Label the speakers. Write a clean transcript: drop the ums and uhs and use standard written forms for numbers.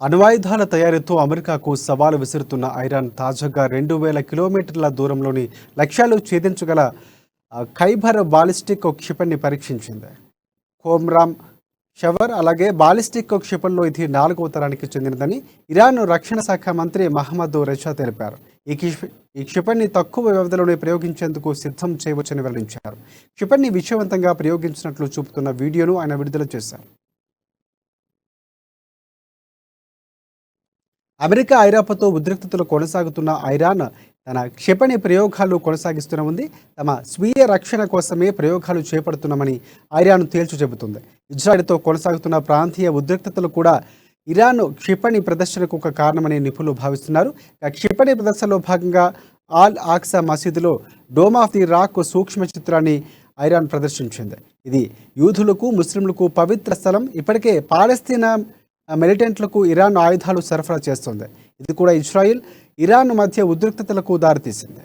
Speaker 1: అణ్వాయుధాల తయారీతో అమెరికాకు సవాలు విసురుతున్న ఇరాన్ తాజాగా 2000 కిలోమీటర్ల దూరంలోని లక్ష్యాలు ఛేదించగల ఖైబర్ బాలిస్టిక్ క్షిపణిని పరీక్షించింది. కోమ్రామ్ షవర్ అలాగే బాలిస్టిక్ క్షిపణిలో ఇది 4వ తరానికి చెందినదని ఇరాన్ రక్షణ శాఖ మంత్రి మహమ్మద్ రెజా తెలిపారు. ఈ క్షిపణిని తక్కువ వ్యవధిలోనే ప్రయోగించేందుకు సిద్ధం చేయవచ్చని వెల్లడించారు. క్షిపణిని విజయవంతంగా ప్రయోగించినట్లు చూపుతున్న వీడియోను ఆయన విడుదల చేశారు. అమెరికా ఐరాపతో ఉద్రిక్తతలు కొనసాగుతున్న ఇరాన్ తన క్షిపణి ప్రయోగాలు కొనసాగిస్తూనే ఉంది. తమ స్వీయ రక్షణ కోసమే ప్రయోగాలు చేపడుతున్నామని ఇరాన్ తేల్చి చెబుతుంది. ఇజ్రాయెల్తో కొనసాగుతున్న ప్రాంతీయ ఉద్రిక్తతలు కూడా ఇరాన్ క్షిపణి ప్రదర్శనకు ఒక కారణమని నిపుణులు భావిస్తున్నారు. క్షిపణి ప్రదర్శనలో భాగంగా ఆల్ ఆక్సా మసీదులో డోమ్ ఆఫ్ ది రాక్ సూక్ష్మ చిత్రాన్ని ఇరాన్ ప్రదర్శించింది. ఇది యూదులకు ముస్లింలకు పవిత్ర స్థలం. ఇప్పటికే పాలస్తీనా మిలిటెంట్లకు ఇరాన్ ఆయుధాలు సరఫరా చేస్తోంది. ఇది కూడా ఇజ్రాయిల్ ఇరాన్ మధ్య ఉద్రిక్తతలకు దారితీసింది.